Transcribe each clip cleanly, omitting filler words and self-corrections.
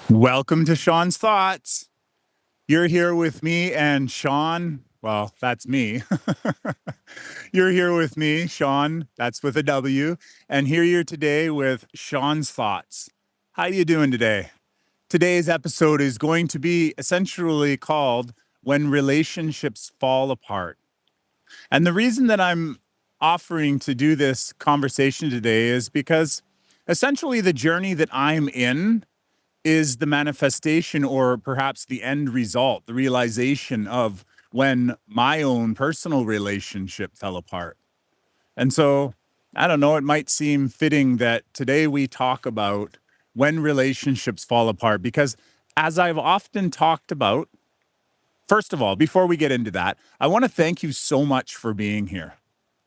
Welcome to Sean's Thoughts. You're here with me and Shawn. Well, that's me. You're here with me, Shawn. That's with a W. And here today with Sean's Thoughts. How you doing today? Today's episode is going to be essentially called When Relationships Fall Apart. And the reason that I'm offering to do this conversation today is because essentially the journey that I'm in is the manifestation or perhaps the end result, the realization of when my own personal relationship fell apart. And so, I don't know, it might seem fitting that today we talk about when relationships fall apart, because as I've often talked about, first of all, before we get into that, I want to thank you so much for being here.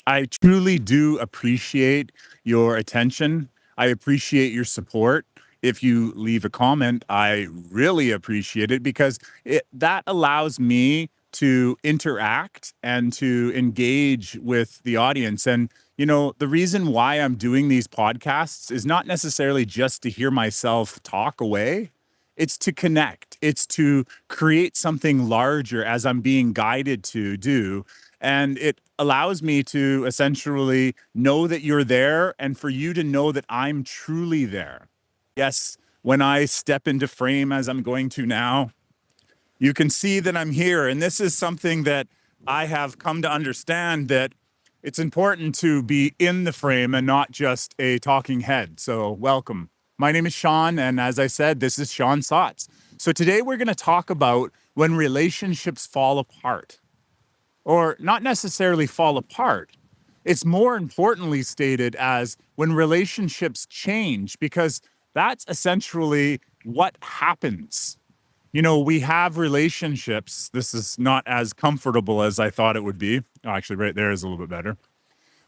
I truly do appreciate your attention. I appreciate your support. If you leave a comment, I really appreciate it because that allows me to interact and to engage with the audience. And, the reason why I'm doing these podcasts is not necessarily just to hear myself talk away. It's to connect. It's to create something larger as I'm being guided to do. And it allows me to essentially know that you're there and for you to know that I'm truly there. Yes, when I step into frame as I'm going to now, you can see that I'm here. And this is something that I have come to understand, that it's important to be in the frame and not just a talking head. So welcome. My name is Shawn, and as I said, this is Sean's Thoughts. So today we're going to talk about when relationships fall apart, or not necessarily fall apart. It's more importantly stated as when relationships change, because that's essentially what happens. We have relationships. This is not as comfortable as I thought it would be. Oh, actually, right there is a little bit better.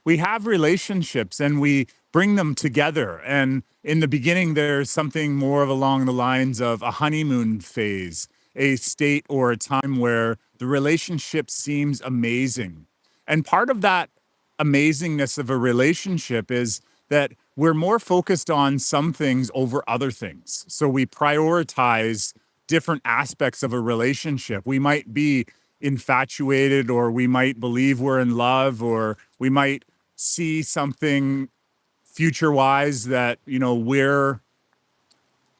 We have relationships and we bring them together. And in the beginning, there's something more of along the lines of a honeymoon phase, a state or a time where the relationship seems amazing. And part of that amazingness of a relationship is that we're more focused on some things over other things. So we prioritize different aspects of a relationship. We might be infatuated, or we might believe we're in love, or we might see something future wise that, we're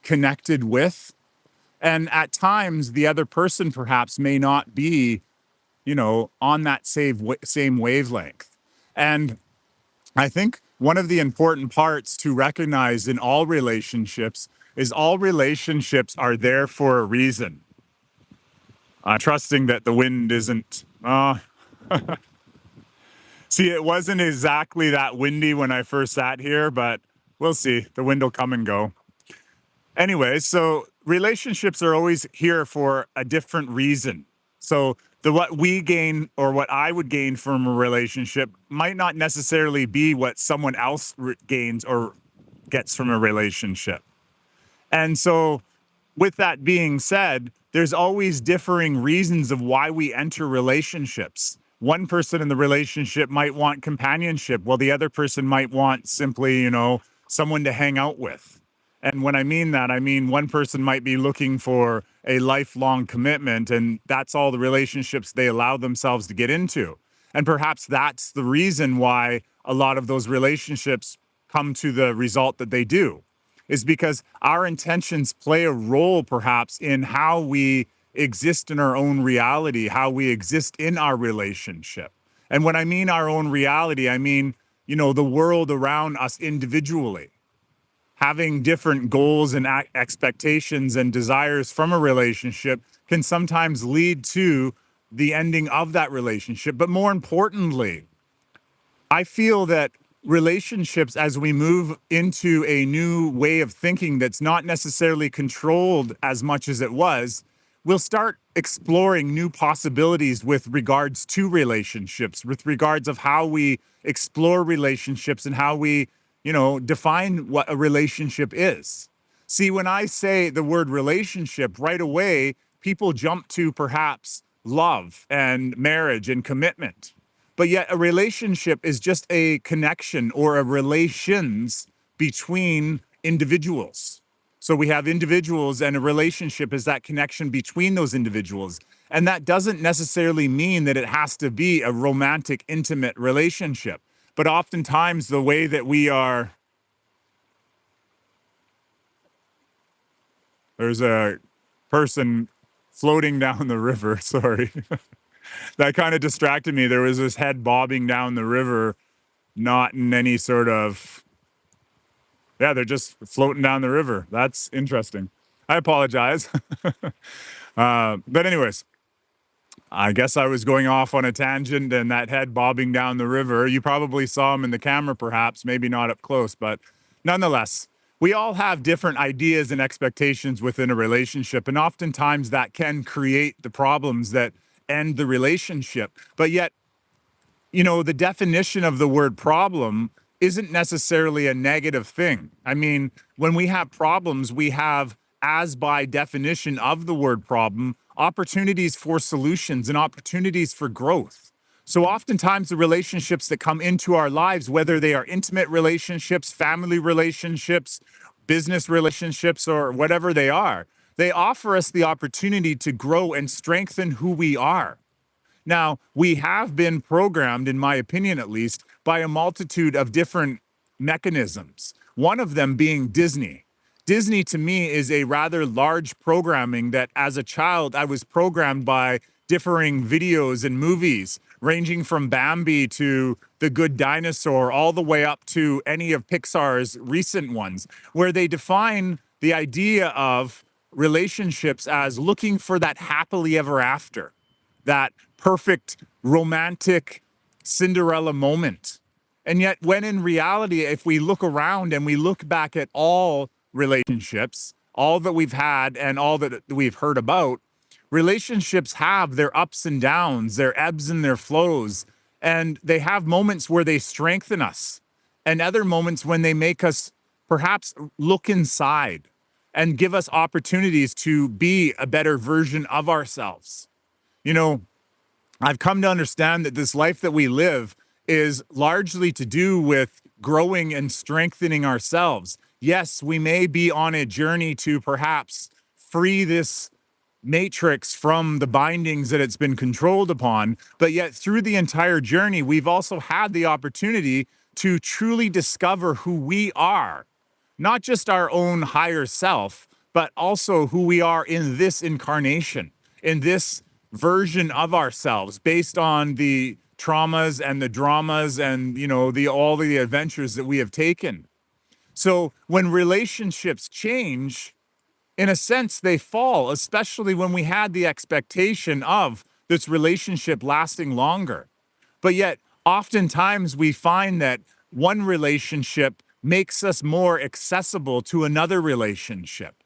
connected with. And at times, the other person perhaps may not be, on that same wavelength. And I think one of the important parts to recognize in all relationships is all relationships are there for a reason. I'm trusting that the wind isn't. See, it wasn't exactly that windy when I first sat here, but we'll see. The wind will come and go. Anyway, so relationships are always here for a different reason. So what we gain, or what I would gain from a relationship, might not necessarily be what someone else gains or gets from a relationship. And so with that being said, there's always differing reasons of why we enter relationships. One person in the relationship might want companionship, while the other person might want simply, someone to hang out with. And when I mean that, I mean one person might be looking for a lifelong commitment, and that's all the relationships they allow themselves to get into. And perhaps that's the reason why a lot of those relationships come to the result that they do, is because our intentions play a role perhaps in how we exist in our own reality, how we exist in our relationship. And when I mean our own reality, I mean, the world around us individually. Having different goals and expectations and desires from a relationship can sometimes lead to the ending of that relationship. But more importantly, I feel that relationships, as we move into a new way of thinking that's not necessarily controlled as much as it was, we'll start exploring new possibilities with regards to relationships, with regards of how we explore relationships and how we, define what a relationship is. See, when I say the word relationship, right away, people jump to perhaps love and marriage and commitment. But yet a relationship is just a connection or a relations between individuals. So we have individuals, and a relationship is that connection between those individuals. And that doesn't necessarily mean that it has to be a romantic, intimate relationship. But oftentimes the way that we are, there's a person floating down the river, sorry. That kind of distracted me. There was this head bobbing down the river, not in any sort of, yeah, they're just floating down the river. That's interesting. I apologize. But anyways, I guess I was going off on a tangent, and that head bobbing down the river, you probably saw him in the camera perhaps, maybe not up close, but nonetheless, we all have different ideas and expectations within a relationship, and oftentimes that can create the problems that end the relationship. But yet, the definition of the word problem isn't necessarily a negative thing. I mean, when we have problems, we have, as by definition of the word problem, opportunities for solutions and opportunities for growth. So oftentimes the relationships that come into our lives, whether they are intimate relationships, family relationships, business relationships, or whatever they are, they offer us the opportunity to grow and strengthen who we are. Now, we have been programmed, in my opinion at least, by a multitude of different mechanisms, one of them being Disney. Disney, to me, is a rather large programming that, as a child, I was programmed by differing videos and movies, ranging from Bambi to The Good Dinosaur, all the way up to any of Pixar's recent ones, where they define the idea of relationships as looking for that happily ever after, that perfect romantic Cinderella moment. And yet, when in reality, if we look around and we look back at all relationships, all that we've had and all that we've heard about, relationships have their ups and downs, their ebbs and their flows, and they have moments where they strengthen us and other moments when they make us perhaps look inside and give us opportunities to be a better version of ourselves. You know, I've come to understand that this life that we live is largely to do with growing and strengthening ourselves. Yes, we may be on a journey to perhaps free this matrix from the bindings that it's been controlled upon, but yet through the entire journey, we've also had the opportunity to truly discover who we are, not just our own higher self, but also who we are in this incarnation, in this version of ourselves, based on the traumas and the dramas and all the adventures that we have taken. So when relationships change, in a sense they fall, especially when we had the expectation of this relationship lasting longer. But yet oftentimes we find that one relationship makes us more accessible to another relationship.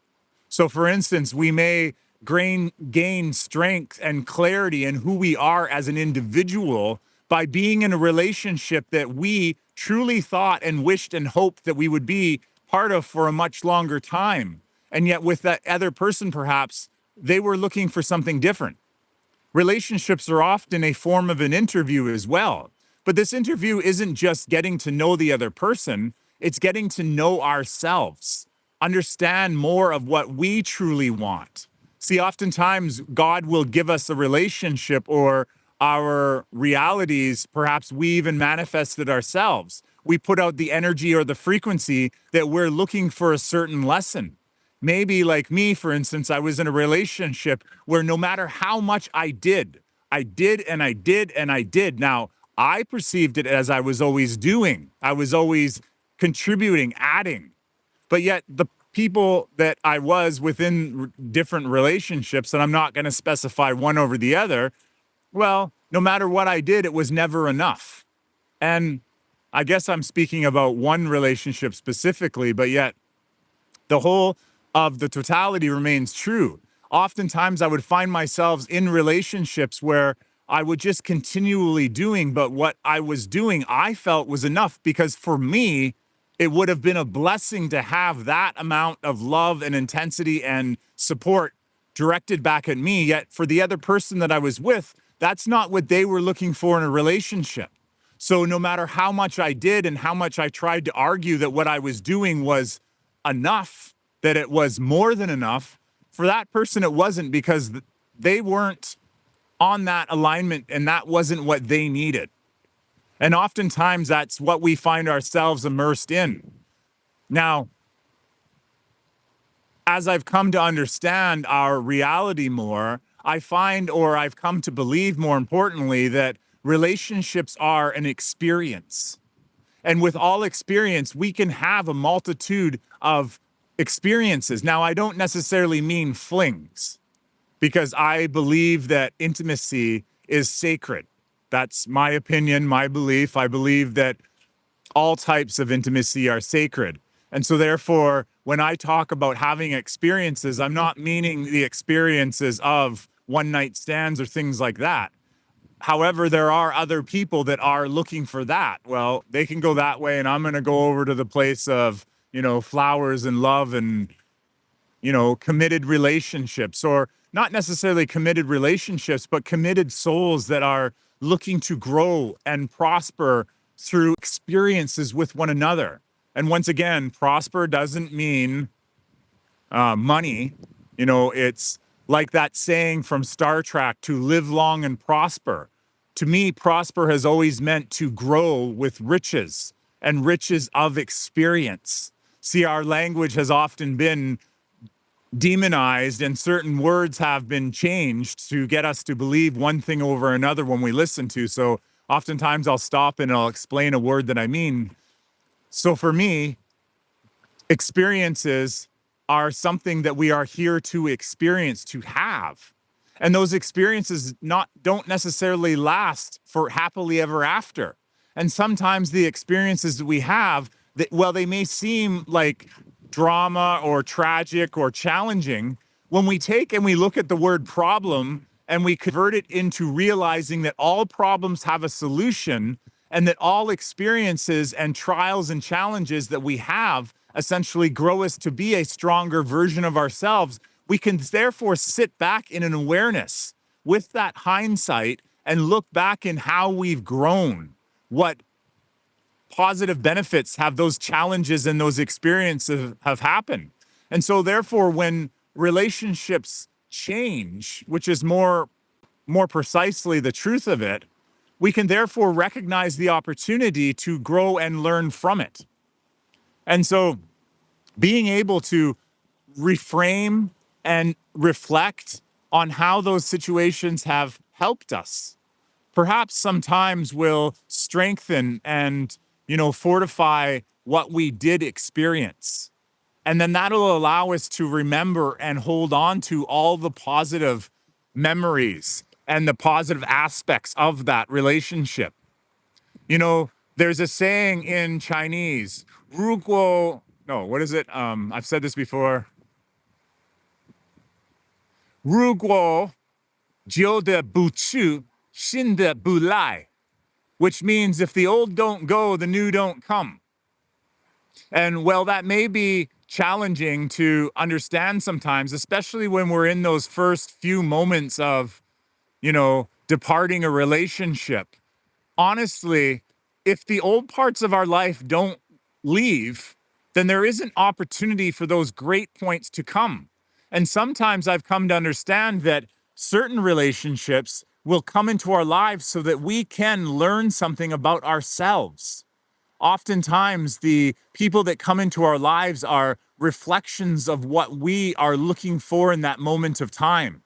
So for instance, we may gain strength and clarity in who we are as an individual by being in a relationship that we truly thought and wished and hoped that we would be part of for a much longer time. And yet with that other person, perhaps they were looking for something different. Relationships are often a form of an interview as well. But this interview isn't just getting to know the other person, it's getting to know ourselves, understand more of what we truly want. See, oftentimes God will give us a relationship or our realities, perhaps we even manifested ourselves. We put out the energy or the frequency that we're looking for a certain lesson. Maybe like me, for instance, I was in a relationship where no matter how much I did. Now, I perceived it as I was always doing. I was always contributing, adding. But yet the people that I was within different relationships, and I'm not going to specify one over the other, well, no matter what I did, it was never enough. And I guess I'm speaking about one relationship specifically, but yet the whole of the totality remains true. Oftentimes I would find myself in relationships where I would just continually doing, but what I was doing, I felt was enough because for me, it would have been a blessing to have that amount of love and intensity and support directed back at me. Yet for the other person that I was with, that's not what they were looking for in a relationship. So no matter how much I did and how much I tried to argue that what I was doing was enough, that it was more than enough, for that person it wasn't, because they weren't on that alignment and that wasn't what they needed. And oftentimes that's what we find ourselves immersed in. Now, as I've come to understand our reality more, I find, or I've come to believe more importantly, that relationships are an experience. And with all experience, we can have a multitude of experiences. Now, I don't necessarily mean flings, because I believe that intimacy is sacred. That's my opinion, my belief. I believe that all types of intimacy are sacred. And so therefore, when I talk about having experiences, I'm not meaning the experiences of one night stands or things like that. However, there are other people that are looking for that. Well, they can go that way, and I'm going to go over to the place of, flowers and love and, committed relationships, or not necessarily committed relationships, but committed souls that are looking to grow and prosper through experiences with one another. And once again, prosper doesn't mean money. It's like that saying from Star Trek, to live long and prosper. To me, prosper has always meant to grow with riches, and riches of experience. See, our language has often been demonized, and certain words have been changed to get us to believe one thing over another when we listen to. So oftentimes I'll stop and I'll explain a word that I mean. So for me, experiences are something that we are here to experience, to have. And those experiences don't necessarily last for happily ever after. And sometimes the experiences that we have, they may seem like drama or tragic or challenging. When we take and we look at the word problem and we convert it into realizing that all problems have a solution, and that all experiences and trials and challenges that we have essentially grow us to be a stronger version of ourselves, we can therefore sit back in an awareness with that hindsight and look back in how we've grown, what positive benefits have those challenges and those experiences have happened. And so therefore, when relationships change, which is more precisely the truth of it, we can therefore recognize the opportunity to grow and learn from it. And so being able to reframe and reflect on how those situations have helped us, perhaps sometimes will strengthen and, fortify what we did experience. And then that'll allow us to remember and hold on to all the positive memories and the positive aspects of that relationship. There's a saying in Chinese, 如果, no, what is it? I've said this before. 如果旧的不去，新的不来, which means if the old don't go, the new don't come. And well, that may be challenging to understand sometimes, especially when we're in those first few moments of, departing a relationship. Honestly, if the old parts of our life don't leave, then there isn't opportunity for those great points to come. And sometimes I've come to understand that certain relationships will come into our lives so that we can learn something about ourselves. Oftentimes, the people that come into our lives are reflections of what we are looking for in that moment of time.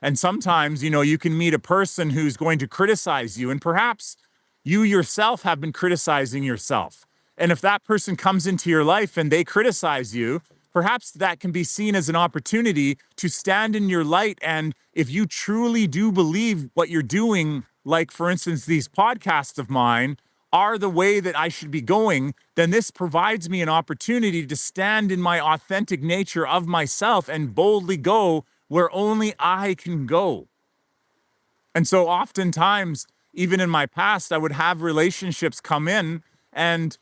And sometimes, you can meet a person who's going to criticize you, and perhaps you yourself have been criticizing yourself. And if that person comes into your life and they criticize you, perhaps that can be seen as an opportunity to stand in your light. And if you truly do believe what you're doing, like for instance, these podcasts of mine are the way that I should be going, then this provides me an opportunity to stand in my authentic nature of myself and boldly go where only I can go. And so oftentimes, even in my past, I would have relationships come in and,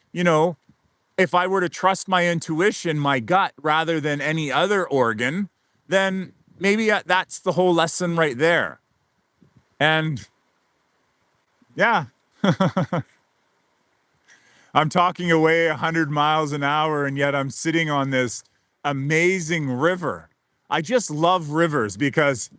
if I were to trust my intuition, my gut, rather than any other organ, then maybe that's the whole lesson right there. And yeah, I'm talking away 100 miles an hour, and yet I'm sitting on this amazing river. I just love rivers because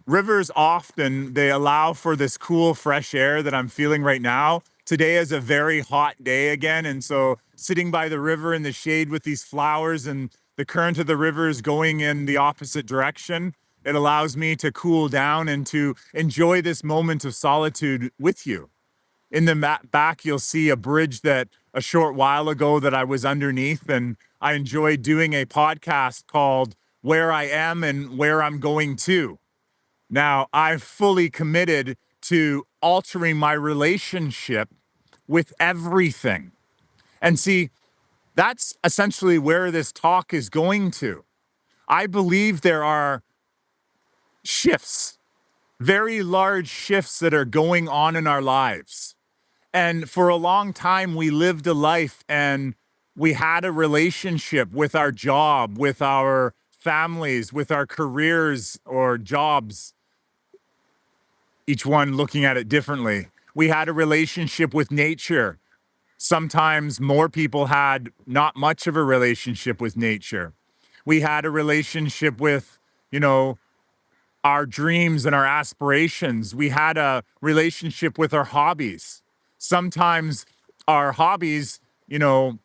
rivers often they allow for this cool fresh air that I'm feeling right now. Today is a very hot day again, and so sitting by the river in the shade with these flowers and the current of the river is going in the opposite direction. It allows me to cool down and to enjoy this moment of solitude with you. In the back, you'll see a bridge that a short while ago that I was underneath, and I enjoyed doing a podcast called Where I Am and Where I'm Going To. Now, I've fully committed to altering my relationship with everything. And see, that's essentially where this talk is going to. I believe there are shifts, very large shifts that are going on in our lives. And for a long time, we lived a life and we had a relationship with our job, with our families, with our careers or jobs, each one looking at it differently. We had a relationship with nature. Sometimes more people had not much of a relationship with nature. We had a relationship with, you know, our dreams and our aspirations. We had a relationship with our hobbies. Sometimes our hobbies, you know,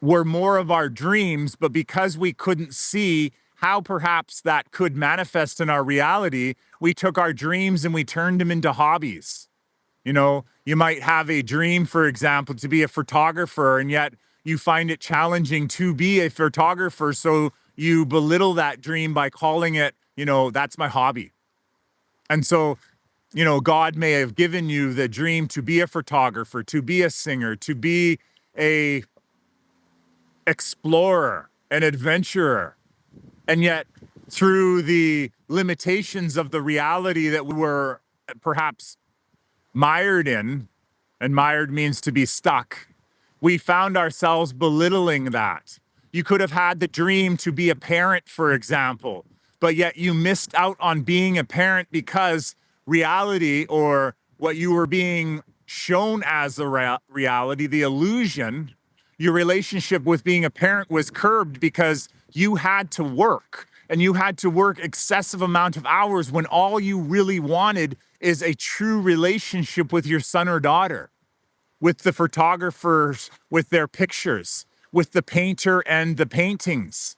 were more of our dreams, but because we couldn't see how perhaps that could manifest in our reality, we took our dreams and we turned them into hobbies. You know, you might have a dream, for example, to be a photographer, and yet you find it challenging to be a photographer. So you belittle that dream by calling it, you know, that's my hobby. And so, you know, God may have given you the dream to be a photographer, to be a singer, to be a explorer, an adventurer. And yet, through the limitations of the reality that we were perhaps mired in, and mired means to be stuck, we found ourselves belittling that. You could have had the dream to be a parent, for example, but yet you missed out on being a parent because reality, or what you were being shown as a reality, the illusion, your relationship with being a parent was curbed because you had to work, and you had to work excessive amount of hours when all you really wanted is a true relationship with your son or daughter, with the photographers, with their pictures, with the painter and the paintings.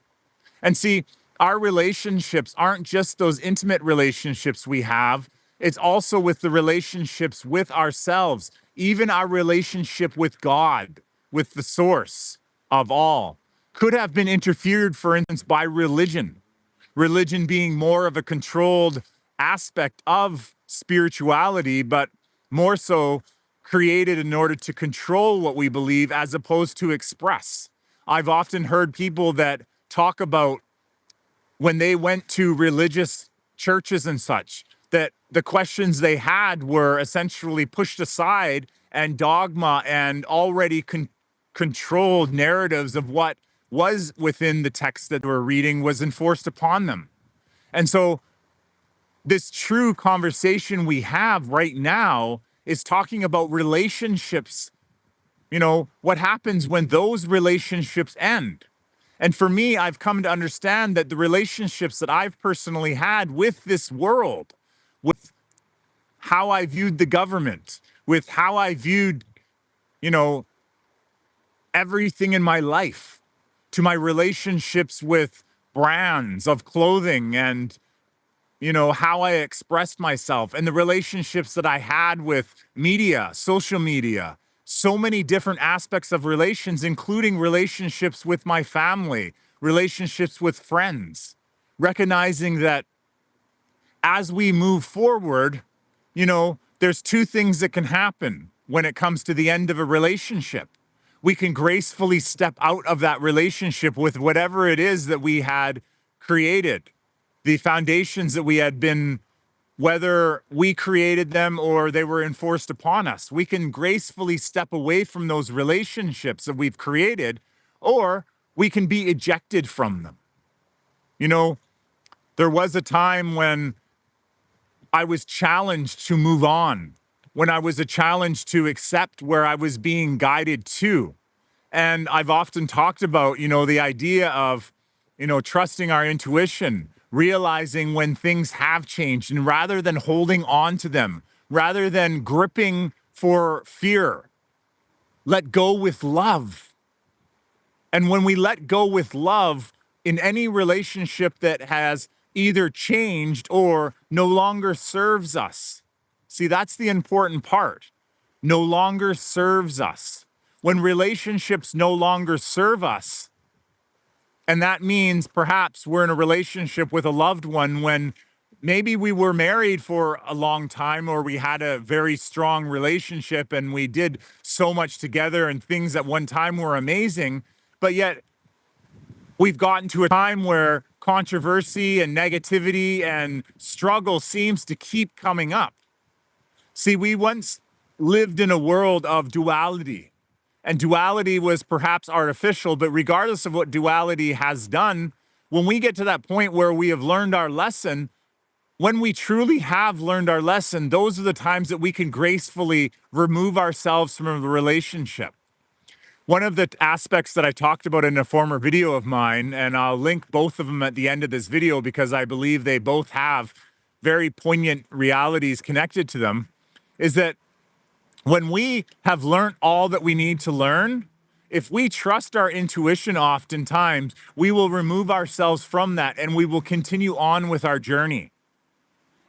And see, our relationships aren't just those intimate relationships we have, it's also with the relationships with ourselves, even our relationship with God, with the source of all, could have been interfered, for instance, by religion. Religion being more of a controlled aspect of spirituality, but more so created in order to control what we believe as opposed to express. I've often heard people that talk about when they went to religious churches and such, that the questions they had were essentially pushed aside, and dogma and already controlled narratives of what was within the text that they were reading was enforced upon them. And so this true conversation we have right now is talking about relationships. You know, what happens when those relationships end? And for me, I've come to understand that the relationships that I've personally had with this world, with how I viewed the government, with how I viewed, you know, everything in my life, to my relationships with brands of clothing and, you know, how I expressed myself, and the relationships that I had with media, social media, so many different aspects of relations, including relationships with my family, relationships with friends, recognizing that as we move forward, you know, there's two things that can happen when it comes to the end of a relationship. We can gracefully step out of that relationship with whatever it is that we had created, the foundations that we had been, whether we created them or they were enforced upon us. We can gracefully step away from those relationships that we've created, or we can be ejected from them. You know, there was a time when I was challenged to move on, when I was a challenge to accept where I was being guided to. And I've often talked about, the idea of, trusting our intuition, realizing when things have changed, and rather than holding on to them, rather than gripping for fear, let go with love. And when we let go with love in any relationship that has either changed or no longer serves us, see, that's the important part. No longer serves us. When relationships no longer serve us, and that means perhaps we're in a relationship with a loved one when maybe we were married for a long time, or we had a very strong relationship and we did so much together and things at one time were amazing, but yet we've gotten to a time where controversy and negativity and struggle seems to keep coming up. See, we once lived in a world of duality, and duality was perhaps artificial, but regardless of what duality has done, when we get to that point where we have learned our lesson, when we truly have learned our lesson, those are the times that we can gracefully remove ourselves from the relationship. One of the aspects that I talked about in a former video of mine, and I'll link both of them at the end of this video because I believe they both have very poignant realities connected to them, is that when we have learned all that we need to learn, if we trust our intuition, oftentimes we will remove ourselves from that and we will continue on with our journey.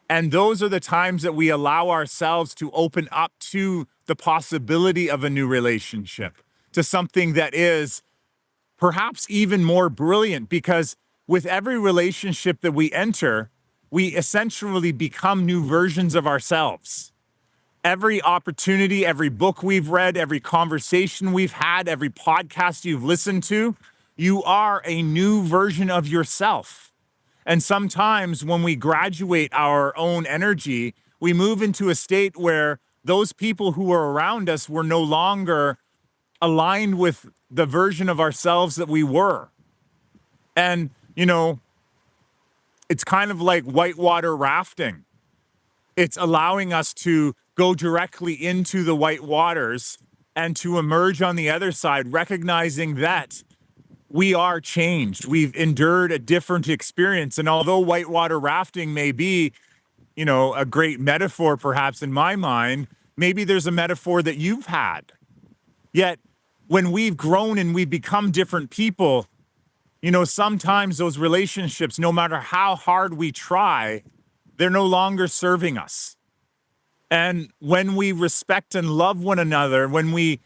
And those are the times that we allow ourselves to open up to the possibility of a new relationship, to something that is perhaps even more brilliant, because with every relationship that we enter, we essentially become new versions of ourselves. Every opportunity, every book we've read, every conversation we've had, every podcast you've listened to, you are a new version of yourself. And sometimes when we graduate our own energy, we move into a state where those people who are around us were no longer aligned with the version of ourselves that we were. And, it's kind of like whitewater rafting. It's allowing us to go directly into the white waters and to emerge on the other side, recognizing that we are changed. We've endured a different experience. And although whitewater rafting may be, a great metaphor, perhaps in my mind, maybe there's a metaphor that you've had. Yet when we've grown and we've become different people, sometimes those relationships, no matter how hard we try, they're no longer serving us. And when we respect and love one another, when we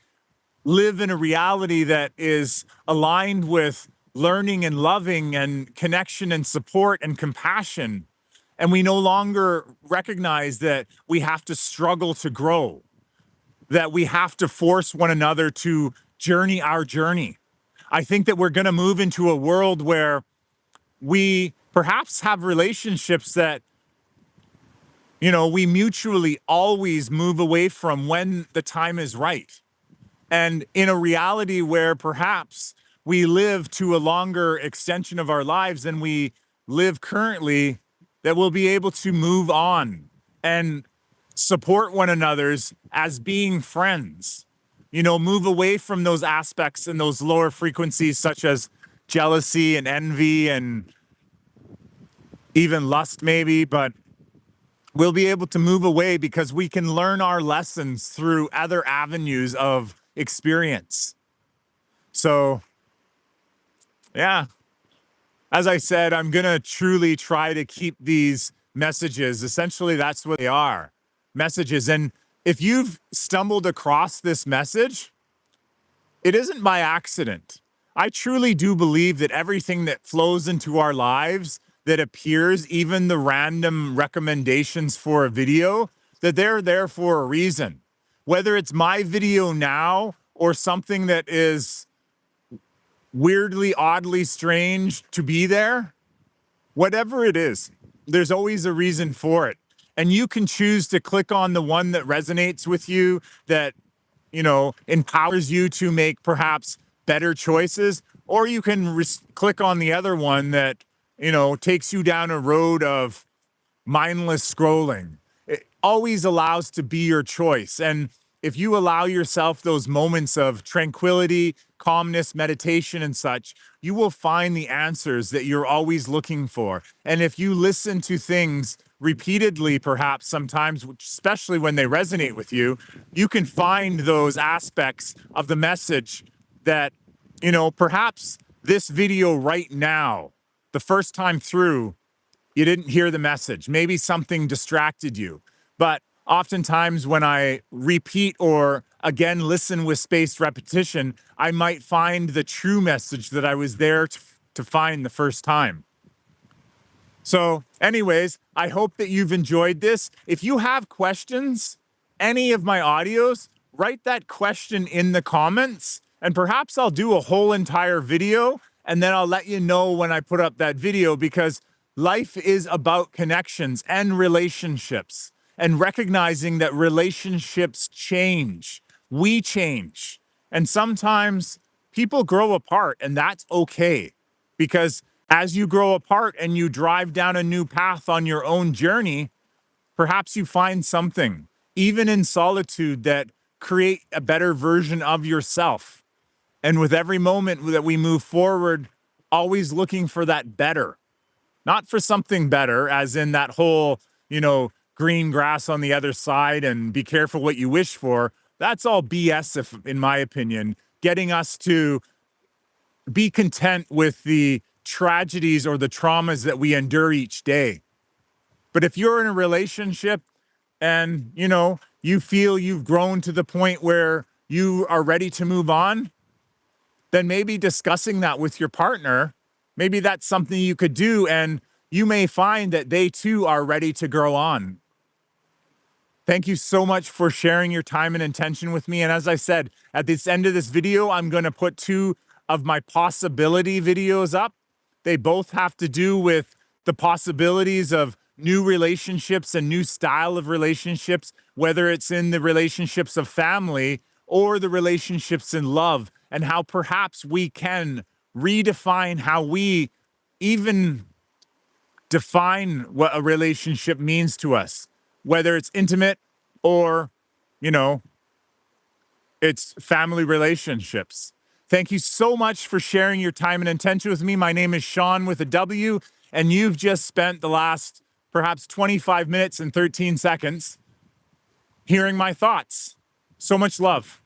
live in a reality that is aligned with learning and loving and connection and support and compassion, and we no longer recognize that we have to struggle to grow, that we have to force one another to journey our journey. I think that we're going to move into a world where we perhaps have relationships that, we mutually always move away from when the time is right. And in a reality where perhaps we live to a longer extension of our lives than we live currently, that we'll be able to move on and support one another's as being friends, move away from those aspects and those lower frequencies such as jealousy and envy and even lust maybe, but we'll be able to move away because we can learn our lessons through other avenues of experience. So, yeah, as I said, I'm going to truly try to keep these messages. Essentially, that's what they are, messages. And if you've stumbled across this message, it isn't by accident. I truly do believe that everything that flows into our lives that appears, even the random recommendations for a video, that they're there for a reason. Whether it's my video now or something that is weirdly, oddly strange to be there, whatever it is, there's always a reason for it. And you can choose to click on the one that resonates with you, that, empowers you to make perhaps better choices, or you can click on the other one that, takes you down a road of mindless scrolling. It always allows to be your choice. And if you allow yourself those moments of tranquility, calmness, meditation, and such, you will find the answers that you're always looking for. And if you listen to things repeatedly, perhaps sometimes, especially when they resonate with you, you can find those aspects of the message that, perhaps this video right now, the first time through, you didn't hear the message. Maybe something distracted you. But oftentimes, when I repeat or again listen with spaced repetition, I might find the true message that I was there to find the first time. So, anyways, I hope that you've enjoyed this. If you have questions, any of my audios, write that question in the comments, and perhaps I'll do a whole entire video, and then I'll let you know when I put up that video, because life is about connections and relationships, and recognizing that relationships change. We change. And sometimes people grow apart, and that's okay, because as you grow apart and you drive down a new path on your own journey, perhaps you find something, even in solitude, that create a better version of yourself. And with every moment that we move forward, always looking for that better, not for something better, as in that whole, green grass on the other side and be careful what you wish for. That's all BS, if, in my opinion, getting us to be content with the tragedies or the traumas that we endure each day. But if you're in a relationship and, you feel you've grown to the point where you are ready to move on, then maybe discussing that with your partner, maybe that's something you could do. And you may find that they too are ready to grow on. Thank you so much for sharing your time and intention with me. And as I said, at this end of this video, I'm going to put 2 of my possibility videos up. They both have to do with the possibilities of new relationships and new style of relationships, whether it's in the relationships of family or the relationships in love, and how perhaps we can redefine how we even define what a relationship means to us, whether it's intimate or, it's family relationships. Thank you so much for sharing your time and intention with me. My name is Shawn with a W, and you've just spent the last perhaps 25 minutes and 13 seconds hearing my thoughts. So much love.